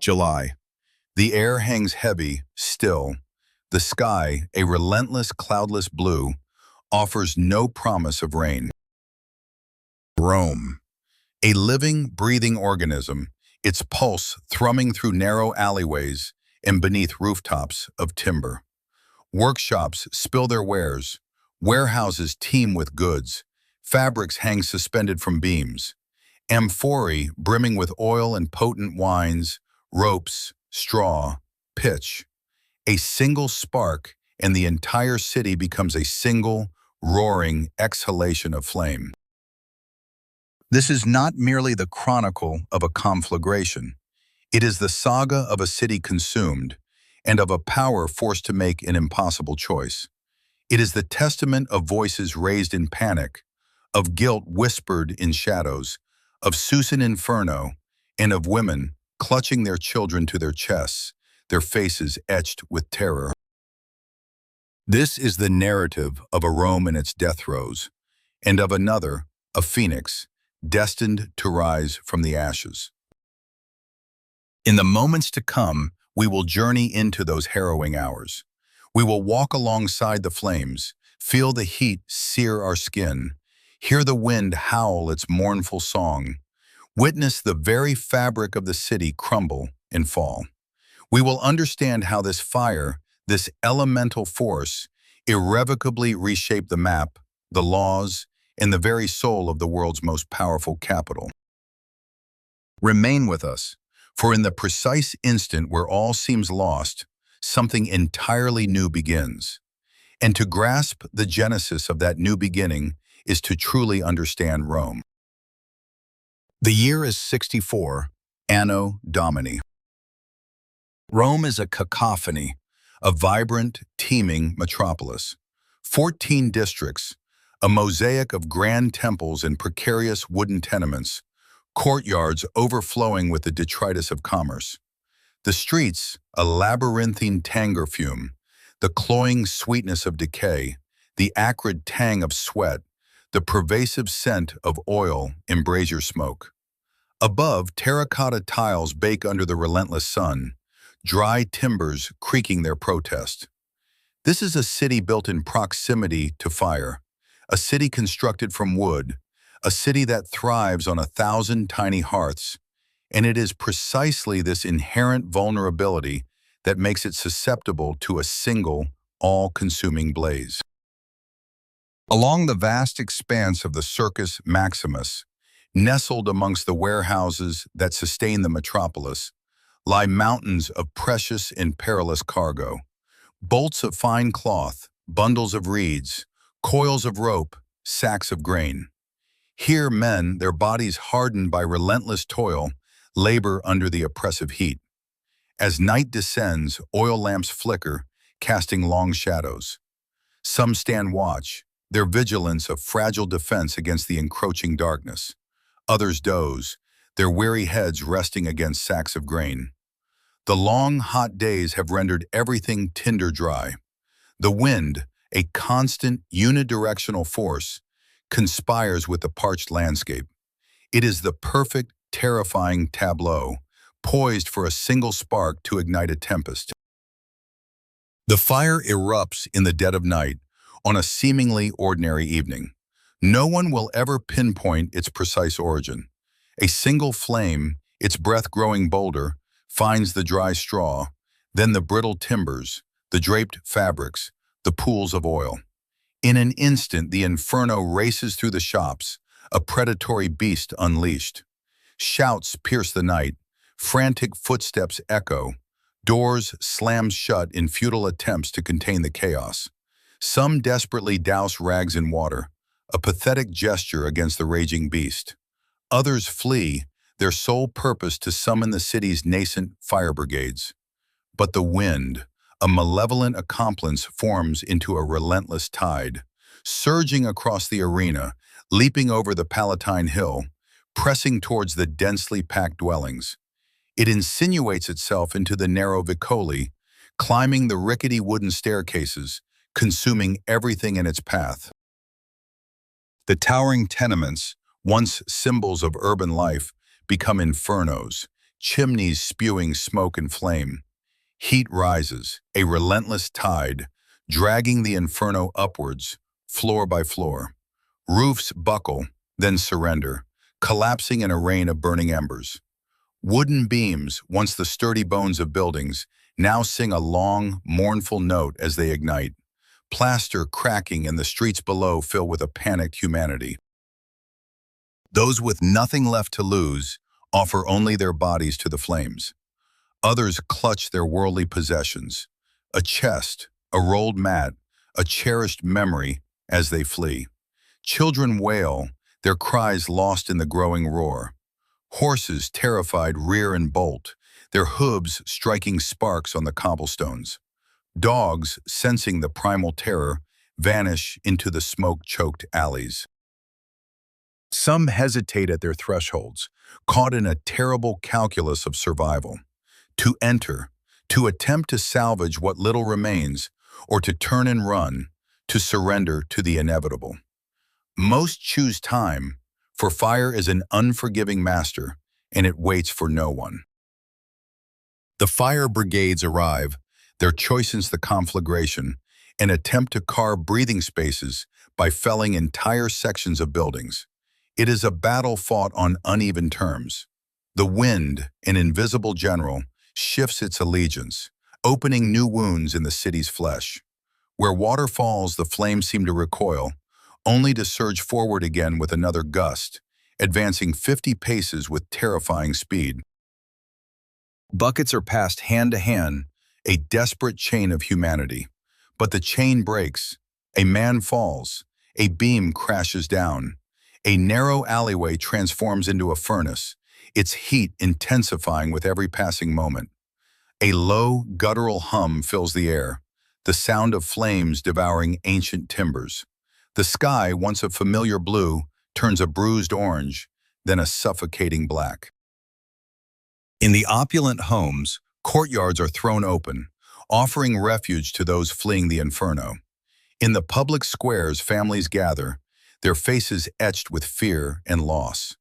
July. The air hangs heavy, still. The sky, a relentless, cloudless blue, offers no promise of rain. Rome. A living, breathing organism, its pulse thrumming through narrow alleyways and beneath rooftops of timber. Workshops spill their wares, warehouses teem with goods, fabrics hang suspended from beams, amphorae brimming with oil and potent wines, ropes, straw, pitch. A single spark and the entire city becomes a single, roaring exhalation of flame. This is not merely the chronicle of a conflagration. It is the saga of a city consumed and of a power forced to make an impossible choice. It is the testament of voices raised in panic, of guilt whispered in shadows, of Susan Inferno, and of women clutching their children to their chests, their faces etched with terror. This is the narrative of a Rome in its death throes, and of another, a phoenix, destined to rise from the ashes. In the moments to come, we will journey into those harrowing hours. We will walk alongside the flames, feel the heat sear our skin, hear the wind howl its mournful song, witness the very fabric of the city crumble and fall. We will understand how this fire, this elemental force, irrevocably reshaped the map, the laws, and the very soul of the world's most powerful capital. Remain with us, for in the precise instant where all seems lost, something entirely new begins. And to grasp the genesis of that new beginning is to truly understand Rome. The year is 64, Anno Domini. Rome is a cacophony, a vibrant, teeming metropolis. 14 districts, a mosaic of grand temples and precarious wooden tenements, courtyards overflowing with the detritus of commerce. The streets, a labyrinthine tanger fume, the cloying sweetness of decay, the acrid tang of sweat, the pervasive scent of oil and brazier smoke. Above, terracotta tiles bake under the relentless sun, dry timbers creaking their protest. This is a city built in proximity to fire, a city constructed from wood, a city that thrives on 1,000 tiny hearths, and it is precisely this inherent vulnerability that makes it susceptible to a single, all-consuming blaze. Along the vast expanse of the Circus Maximus, nestled amongst the warehouses that sustain the metropolis, lie mountains of precious and perilous cargo, bolts of fine cloth, bundles of reeds, coils of rope, sacks of grain. Here men, their bodies hardened by relentless toil, labor under the oppressive heat. As night descends, oil lamps flicker, casting long shadows. Some stand watch, their vigilance a fragile defense against the encroaching darkness. Others doze, their weary heads resting against sacks of grain. The long, hot days have rendered everything tinder dry. The wind, a constant, unidirectional force, conspires with the parched landscape. It is the perfect, terrifying tableau, poised for a single spark to ignite a tempest. The fire erupts in the dead of night, on a seemingly ordinary evening. No one will ever pinpoint its precise origin. A single flame, its breath growing bolder, finds the dry straw, then the brittle timbers, the draped fabrics, the pools of oil. In an instant, the inferno races through the shops, a predatory beast unleashed. Shouts pierce the night, frantic footsteps echo, doors slam shut in futile attempts to contain the chaos. Some desperately douse rags in water, a pathetic gesture against the raging beast. Others flee, their sole purpose to summon the city's nascent fire brigades. But the wind, a malevolent accomplice, forms into a relentless tide, surging across the arena, leaping over the Palatine Hill, pressing towards the densely packed dwellings. It insinuates itself into the narrow vicoli, climbing the rickety wooden staircases, consuming everything in its path. The towering tenements, once symbols of urban life, become infernos, chimneys spewing smoke and flame. Heat rises, a relentless tide, dragging the inferno upwards, floor by floor. Roofs buckle, then surrender, collapsing in a rain of burning embers. Wooden beams, once the sturdy bones of buildings, now sing a long, mournful note as they ignite. Plaster cracking and the streets below fill with a panicked humanity. Those with nothing left to lose offer only their bodies to the flames. Others clutch their worldly possessions, a chest, a rolled mat, a cherished memory as they flee. Children wail, their cries lost in the growing roar. Horses, terrified, rear and bolt, their hooves striking sparks on the cobblestones. Dogs, sensing the primal terror, vanish into the smoke-choked alleys. Some hesitate at their thresholds, caught in a terrible calculus of survival. To enter, to attempt to salvage what little remains, or to turn and run, to surrender to the inevitable. Most choose time, for fire is an unforgiving master, and it waits for no one. The fire brigades arrive, their choices the conflagration, and attempt to carve breathing spaces by felling entire sections of buildings. It is a battle fought on uneven terms. The wind, an invisible general, shifts its allegiance, opening new wounds in the city's flesh. Where water falls, the flames seem to recoil, only to surge forward again with another gust, advancing 50 paces with terrifying speed. Buckets are passed hand to hand, a desperate chain of humanity. But the chain breaks, a man falls, a beam crashes down. A narrow alleyway transforms into a furnace, its heat intensifying with every passing moment. A low, guttural hum fills the air, the sound of flames devouring ancient timbers. The sky, once a familiar blue, turns a bruised orange, then a suffocating black. In the opulent homes, courtyards are thrown open, offering refuge to those fleeing the inferno. In the public squares, families gather, their faces etched with fear and loss.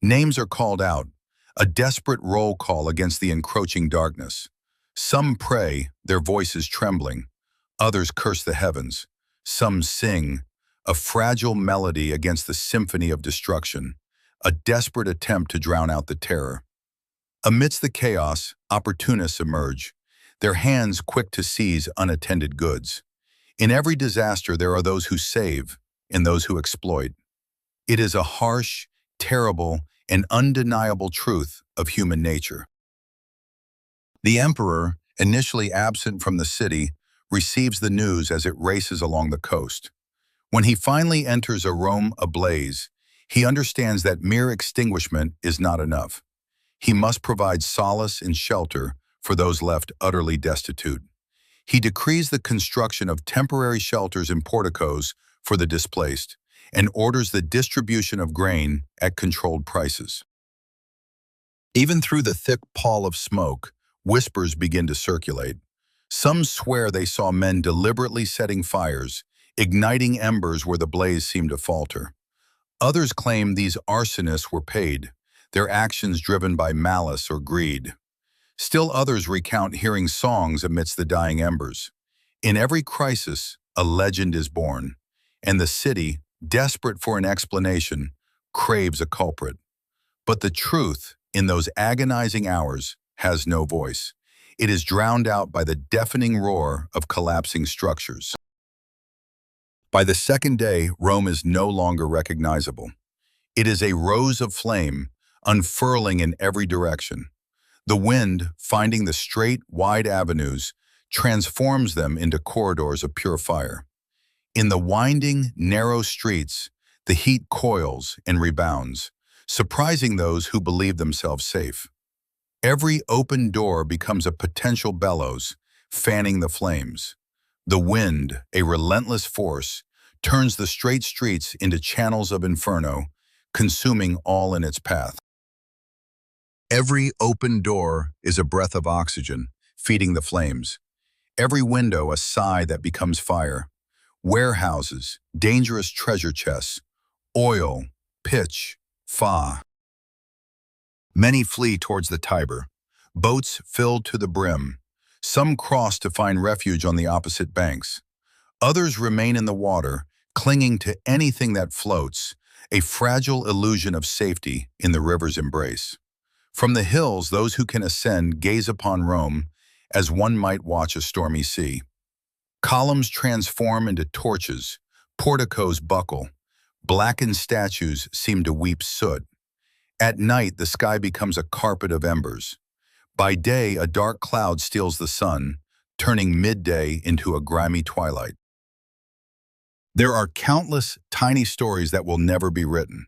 Names are called out, a desperate roll call against the encroaching darkness. Some pray, their voices trembling. Others curse the heavens. Some sing, a fragile melody against the symphony of destruction, a desperate attempt to drown out the terror. Amidst the chaos, opportunists emerge, their hands quick to seize unattended goods. In every disaster, there are those who save and those who exploit. It is a harsh, terrible, and undeniable truth of human nature. The emperor, initially absent from the city, receives the news as it races along the coast. When he finally enters a Rome ablaze, he understands that mere extinguishment is not enough. He must provide solace and shelter for those left utterly destitute. He decrees the construction of temporary shelters and porticos for the displaced, and orders the distribution of grain at controlled prices. Even through the thick pall of smoke, whispers begin to circulate. Some swear they saw men deliberately setting fires, igniting embers where the blaze seemed to falter. Others claim these arsonists were paid, their actions driven by malice or greed. Still others recount hearing songs amidst the dying embers. In every crisis, a legend is born, and the city, desperate for an explanation, craves a culprit. But the truth, in those agonizing hours, has no voice. It is drowned out by the deafening roar of collapsing structures. By the second day, Rome is no longer recognizable. It is a rose of flame, unfurling in every direction. The wind, finding the straight, wide avenues, transforms them into corridors of pure fire. In the winding, narrow streets, the heat coils and rebounds, surprising those who believe themselves safe. Every open door becomes a potential bellows, fanning the flames. The wind, a relentless force, turns the straight streets into channels of inferno, consuming all in its path. Every open door is a breath of oxygen, feeding the flames. Every window a sigh that becomes fire. Warehouses, dangerous treasure chests, oil, pitch, fa. Many flee towards the Tiber, boats filled to the brim. Some cross to find refuge on the opposite banks. Others remain in the water, clinging to anything that floats, a fragile illusion of safety in the river's embrace. From the hills, those who can ascend gaze upon Rome as one might watch a stormy sea. Columns transform into torches, porticos buckle, blackened statues seem to weep soot. At night, the sky becomes a carpet of embers. By day, a dark cloud steals the sun, turning midday into a grimy twilight. There are countless tiny stories that will never be written.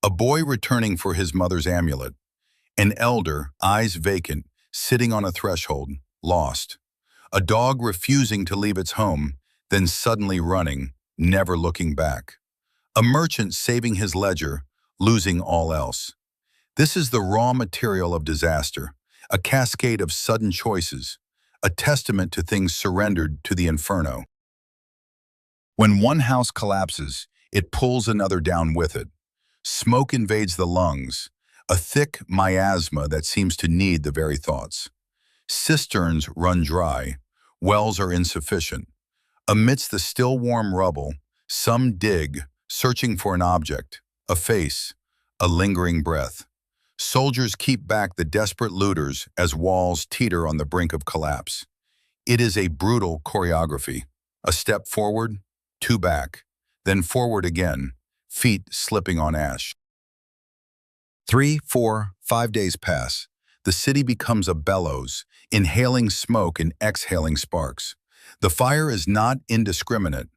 A boy returning for his mother's amulet. An elder, eyes vacant, sitting on a threshold, lost. A dog refusing to leave its home, then suddenly running, never looking back. A merchant saving his ledger, losing all else. This is the raw material of disaster, a cascade of sudden choices, a testament to things surrendered to the Inferno. When one house collapses, it pulls another down with it. Smoke invades the lungs, a thick miasma that seems to need the very thoughts. Cisterns run dry, wells are insufficient. Amidst the still warm rubble, some dig, searching for an object, a face, a lingering breath. Soldiers keep back the desperate looters as walls teeter on the brink of collapse. It is a brutal choreography. A step forward, two back, then forward again, feet slipping on ash. 3, 4, 5 days pass. The city becomes a bellows, inhaling smoke and exhaling sparks. The fire is not indiscriminate.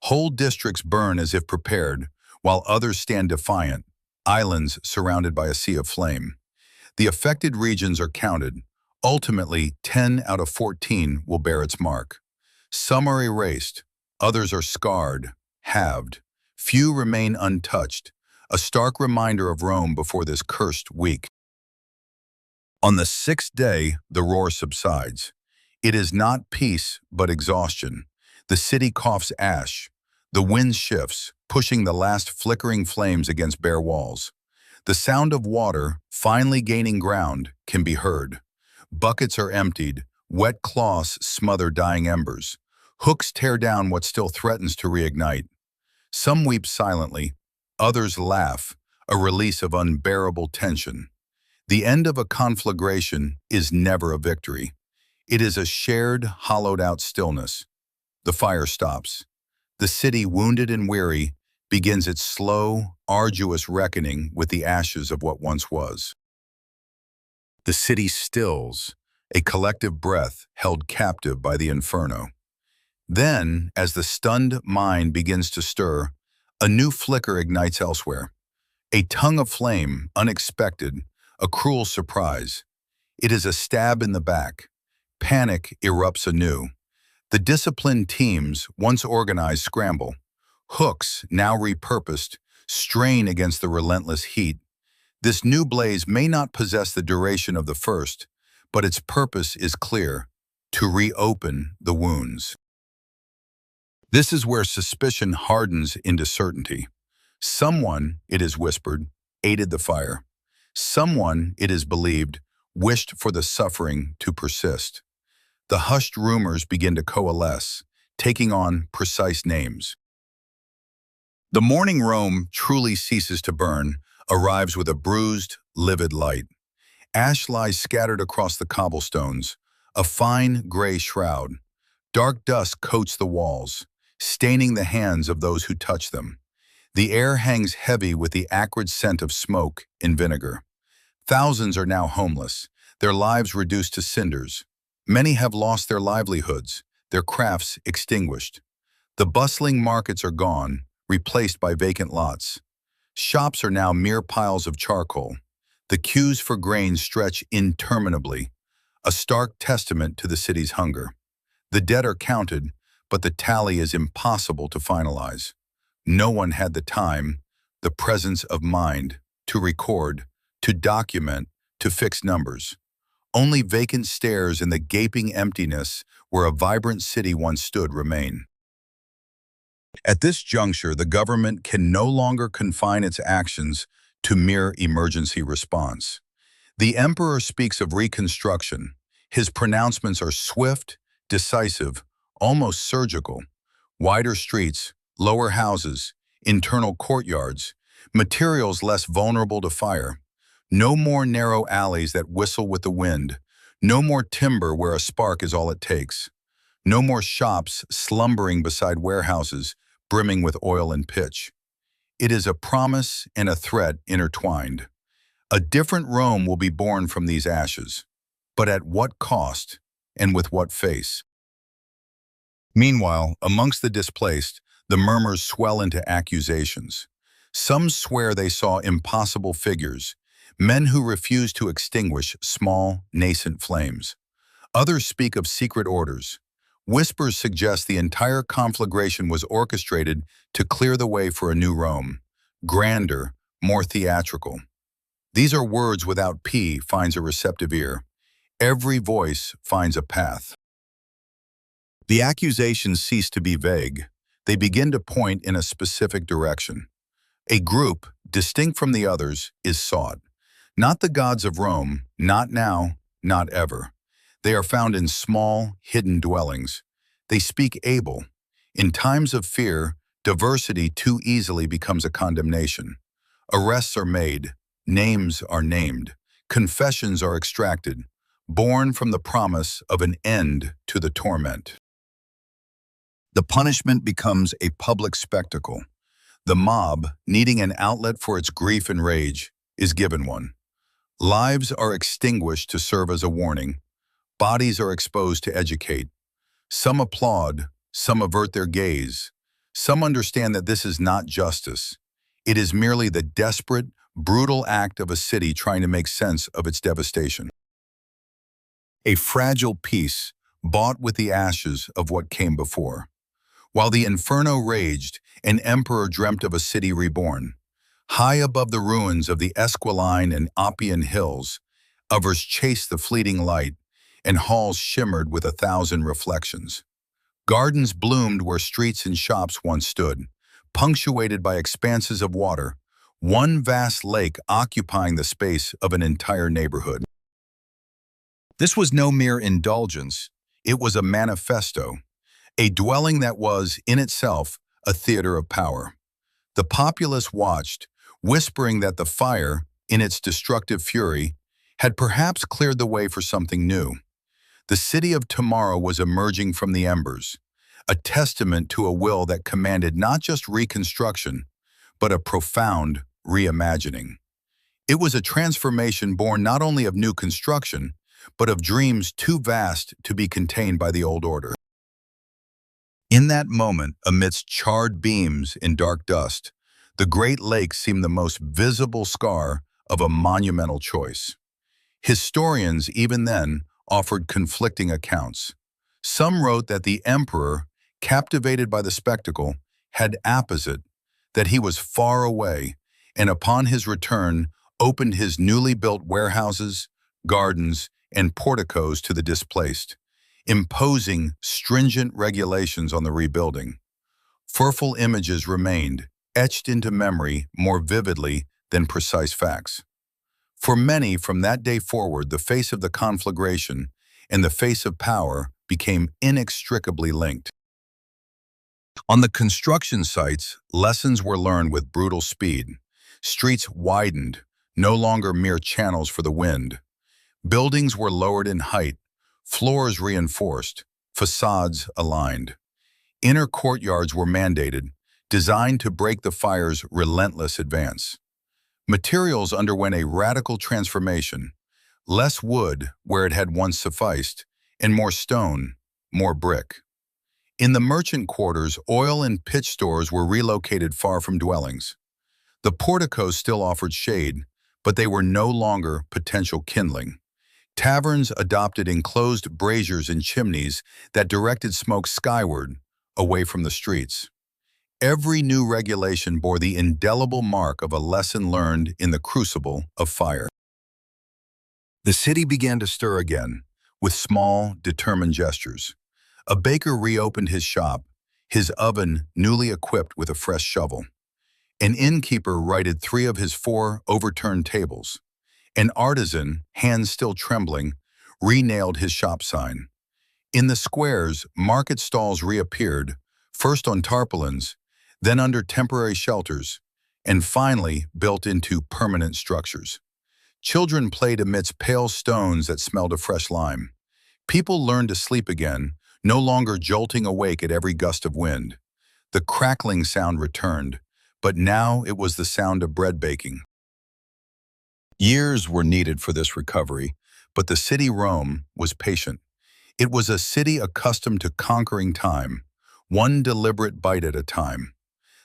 Whole districts burn as if prepared, while others stand defiant, islands surrounded by a sea of flame. The affected regions are counted. Ultimately, 10 out of 14 will bear its mark. Some are erased, others are scarred, halved. Few remain untouched, a stark reminder of Rome before this cursed week. On the sixth day, the roar subsides. It is not peace, but exhaustion. The city coughs ash. The wind shifts, pushing the last flickering flames against bare walls. The sound of water, finally gaining ground, can be heard. Buckets are emptied, wet cloths smother dying embers. Hooks tear down what still threatens to reignite. Some weep silently, others laugh, a release of unbearable tension. The end of a conflagration is never a victory. It is a shared, hollowed-out stillness. The fire stops. The city, wounded and weary, begins its slow, arduous reckoning with the ashes of what once was. The city stills, a collective breath held captive by the Inferno. Then, as the stunned mind begins to stir, a new flicker ignites elsewhere. A tongue of flame, unexpected, a cruel surprise. It is a stab in the back. Panic erupts anew. The disciplined teams, once organized, scramble. Hooks, now repurposed, strain against the relentless heat. This new blaze may not possess the duration of the first, but its purpose is clear: to reopen the wounds. This is where suspicion hardens into certainty. Someone, it is whispered, aided the fire. Someone, it is believed, wished for the suffering to persist. The hushed rumors begin to coalesce, taking on precise names. The morning Rome truly ceases to burn, arrives with a bruised, livid light. Ash lies scattered across the cobblestones, a fine gray shroud. Dark dust coats the walls, staining the hands of those who touch them. The air hangs heavy with the acrid scent of smoke and vinegar. Thousands are now homeless, their lives reduced to cinders. Many have lost their livelihoods, their crafts extinguished. The bustling markets are gone, replaced by vacant lots. Shops are now mere piles of charcoal. The queues for grain stretch interminably, a stark testament to the city's hunger. The dead are counted, but the tally is impossible to finalize. No one had the time, the presence of mind, to record, to document, to fix numbers. Only vacant stares and the gaping emptiness where a vibrant city once stood remain. At this juncture, the government can no longer confine its actions to mere emergency response. The emperor speaks of reconstruction. His pronouncements are swift, decisive, almost surgical. Wider streets, lower houses, internal courtyards, materials less vulnerable to fire. No more narrow alleys that whistle with the wind. No more timber where a spark is all it takes. No more shops slumbering beside warehouses brimming with oil and pitch. It is a promise and a threat intertwined. A different Rome will be born from these ashes. But at what cost and with what face? Meanwhile, amongst the displaced, the murmurs swell into accusations. Some swear they saw impossible figures, men who refuse to extinguish small, nascent flames. Others speak of secret orders. Whispers suggest the entire conflagration was orchestrated to clear the way for a new Rome, grander, more theatrical. These are words without P finds a receptive ear. Every voice finds a path. The accusations cease to be vague. They begin to point in a specific direction. A group, distinct from the others, is sought. Not the gods of Rome, not now, not ever. They are found in small, hidden dwellings. They speak able. In times of fear, diversity too easily becomes a condemnation. Arrests are made, names are named, confessions are extracted, born from the promise of an end to the torment. The punishment becomes a public spectacle. The mob, needing an outlet for its grief and rage, is given one. Lives are extinguished to serve as a warning. Bodies are exposed to educate. Some applaud, some avert their gaze. Some understand that this is not justice. It is merely the desperate, brutal act of a city trying to make sense of its devastation. A fragile peace, bought with the ashes of what came before. While the Inferno raged, an emperor dreamt of a city reborn. High above the ruins of the Esquiline and Oppian hills, others chased the fleeting light, and halls shimmered with 1,000 reflections. Gardens bloomed where streets and shops once stood, punctuated by expanses of water, one vast lake occupying the space of an entire neighborhood. This was no mere indulgence, it was a manifesto, a dwelling that was, in itself, a theater of power. The populace watched, whispering that the fire, in its destructive fury, had perhaps cleared the way for something new. The city of tomorrow was emerging from the embers, a testament to a will that commanded not just reconstruction, but a profound reimagining. It was a transformation born not only of new construction, but of dreams too vast to be contained by the old order. In that moment, amidst charred beams in dark dust, the Great Lake seemed the most visible scar of a monumental choice. Historians, even then, offered conflicting accounts. Some wrote that the emperor, captivated by the spectacle, had apposite, that he was far away, and upon his return opened his newly built warehouses, gardens, and porticos to the displaced, imposing stringent regulations on the rebuilding. Fearful images remained, etched into memory more vividly than precise facts. For many, from that day forward, the face of the conflagration and the face of power became inextricably linked. On the construction sites, lessons were learned with brutal speed. Streets widened, no longer mere channels for the wind. Buildings were lowered in height, floors reinforced, facades aligned. Inner courtyards were mandated, designed to break the fire's relentless advance. Materials underwent a radical transformation, less wood where it had once sufficed, and more stone, more brick. In the merchant quarters, oil and pitch stores were relocated far from dwellings. The porticos still offered shade, but they were no longer potential kindling. Taverns adopted enclosed braziers and chimneys that directed smoke skyward, away from the streets. Every new regulation bore the indelible mark of a lesson learned in the crucible of fire. The city began to stir again, with small, determined gestures. A baker reopened his shop, his oven newly equipped with a fresh shovel. An innkeeper righted 3 of his 4 overturned tables. An artisan, hands still trembling, re-nailed his shop sign. In the squares, market stalls reappeared, first on tarpaulins, then under temporary shelters, and finally built into permanent structures. Children played amidst pale stones that smelled of fresh lime. People learned to sleep again, no longer jolting awake at every gust of wind. The crackling sound returned, but now it was the sound of bread baking. Years were needed for this recovery, but the city Rome was patient. It was a city accustomed to conquering time, one deliberate bite at a time.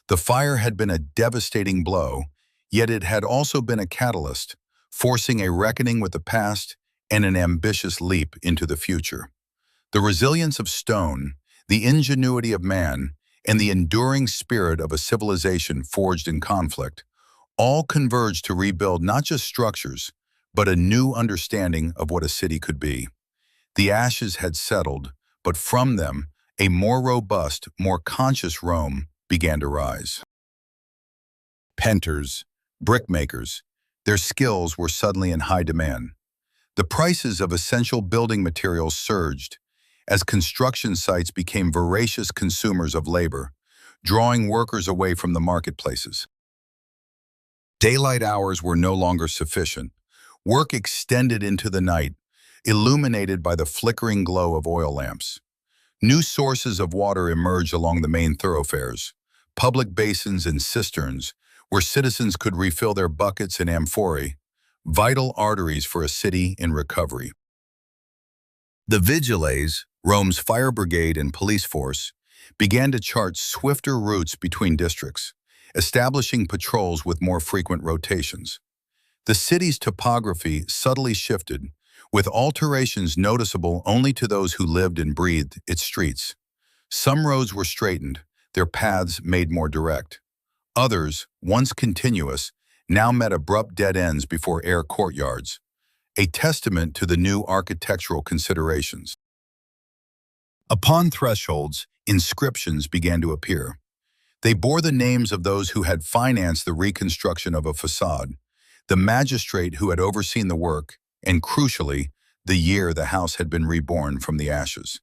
The fire had been a devastating blow, yet it had also been a catalyst, forcing a reckoning with the past and an ambitious leap into the future. The resilience of stone, the ingenuity of man, and the enduring spirit of a civilization forged in conflict all converged to rebuild not just structures, but a new understanding of what a city could be. The ashes had settled, but from them, a more robust, more conscious Rome began to rise. Painters, brickmakers, their skills were suddenly in high demand. The prices of essential building materials surged as construction sites became voracious consumers of labor, drawing workers away from the marketplaces. Daylight hours were no longer sufficient. Work extended into the night, illuminated by the flickering glow of oil lamps. New sources of water emerged along the main thoroughfares, public basins and cisterns where citizens could refill their buckets and amphorae, vital arteries for a city in recovery. The vigiles, Rome's fire brigade and police force, began to chart swifter routes between districts, establishing patrols with more frequent rotations. The city's topography subtly shifted, with alterations noticeable only to those who lived and breathed its streets. Some roads were straightened, their paths made more direct. Others, once continuous, now met abrupt dead ends before air courtyards, a testament to the new architectural considerations. Upon thresholds, inscriptions began to appear. They bore the names of those who had financed the reconstruction of a facade, the magistrate who had overseen the work, and crucially, the year the house had been reborn from the ashes.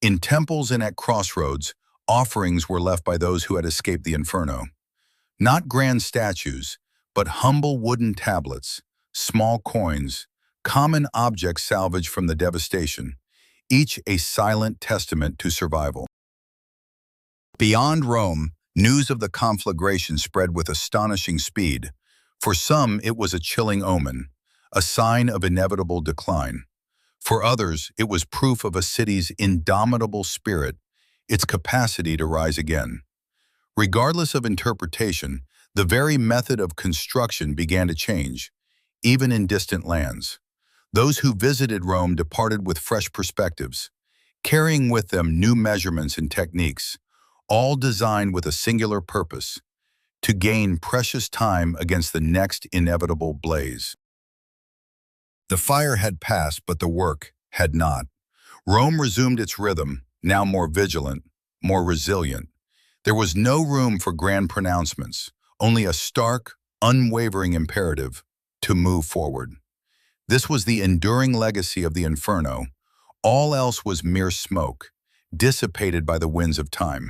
In temples and at crossroads, offerings were left by those who had escaped the Inferno. Not grand statues, but humble wooden tablets, small coins, common objects salvaged from the devastation, each a silent testament to survival. Beyond Rome, news of the conflagration spread with astonishing speed. For some, it was a chilling omen, a sign of inevitable decline. For others, it was proof of a city's indomitable spirit, its capacity to rise again. Regardless of interpretation, the very method of construction began to change, even in distant lands. Those who visited Rome departed with fresh perspectives, carrying with them new measurements and techniques, all designed with a singular purpose: to gain precious time against the next inevitable blaze. The fire had passed, but the work had not. Rome resumed its rhythm, now more vigilant, more resilient. There was no room for grand pronouncements, only a stark, unwavering imperative to move forward. This was the enduring legacy of the Inferno. All else was mere smoke, dissipated by the winds of time.